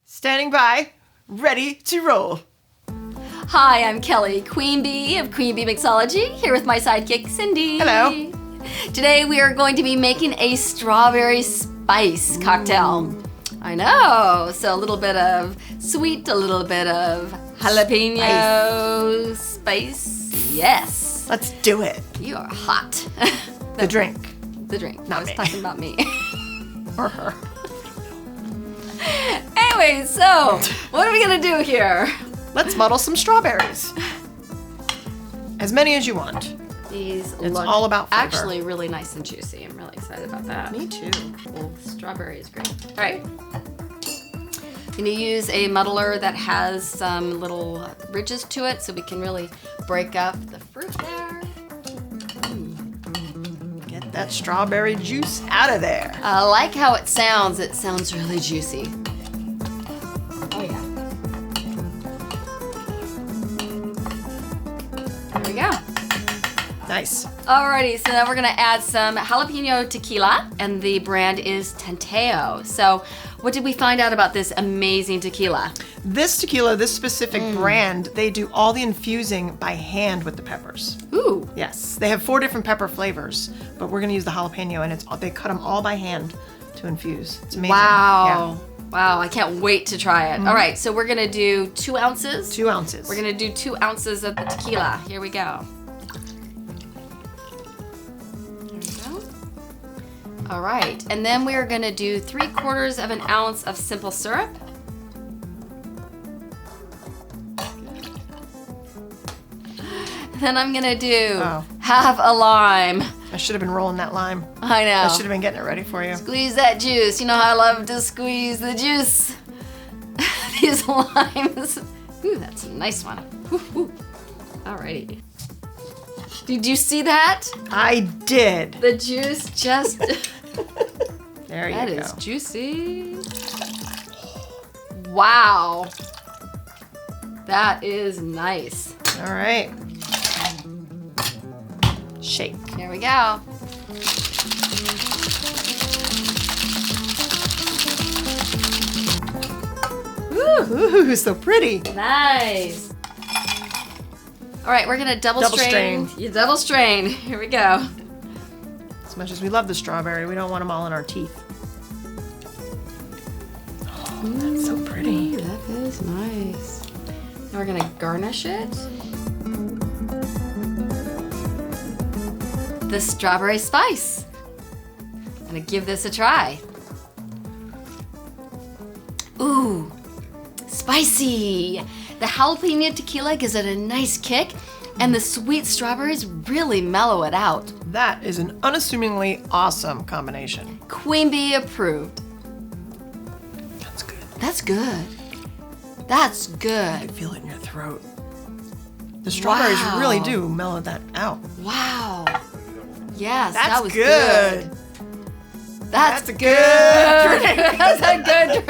Standing by, ready to roll. Hi, I'm Kelly, Queen Bee of Queen Bee Mixology, here with my sidekick, Cindy. Hello. Today we are going to be making a strawberry spice cocktail. I know, so a little bit of sweet, a little bit of jalapeno spice. Yes. Let's do it. You are hot. The drink. The drink. Not I was me. talking about me. Or her. Anyway, so what are we gonna do here? Let's muddle some strawberries. As many as you want. These It's look all about flavor. actually really nice and juicy. I'm really excited about that. Me too. Well, strawberry is great. All right. I'm gonna use a muddler that has some little ridges to it so we can really break up the fruit there. Get that strawberry juice out of there. I like how it sounds. It sounds really juicy. Oh yeah. There we go. Nice. Alrighty, so now we're gonna add some jalapeno tequila, and the brand is Tanteo. So, what did we find out about this amazing tequila? This tequila, this specific brand, they do all the infusing by hand with the peppers. Ooh, Yes, they have 4 different pepper flavors, but we're gonna use the jalapeno, and they cut them all by hand to infuse. It's amazing. wow. Wow, I can't wait to try it. All right, so we're gonna do 2 ounces. Yeah. 2 ounces. We're gonna do 2 ounces of the tequila. Here we go. Here we go. All right, and then we are gonna do 3/4 of an ounce of simple syrup. Then I'm gonna do half a lime. I should have been rolling that lime. I know. I should have been getting it ready for you. Squeeze that juice. You know how I love to squeeze the juice. These limes. Ooh, that's a nice one. Ooh, ooh. Alrighty. Did you see that? I did. The juice just... There you That go. is juicy. Wow. That is nice. All right. Shake. Here we go. Ooh, so pretty. Nice. All right, we're gonna double strain. You double strain. Here we go. As much as we love the strawberry, we don't want them all in our teeth. Oh, that's so pretty. That is nice. Now we're gonna garnish it. The strawberry spice. I'm gonna give this a try. Ooh, spicy. The jalapeno tequila gives it a nice kick, and the sweet strawberries really mellow it out. That is an unassumingly awesome combination. Queen Bee approved. That's good. That's good. That's I good. feel it in your throat. The strawberries Wow. really do mellow that out. Wow. Yes, That's that was good. That's a good drink. That's a good drink.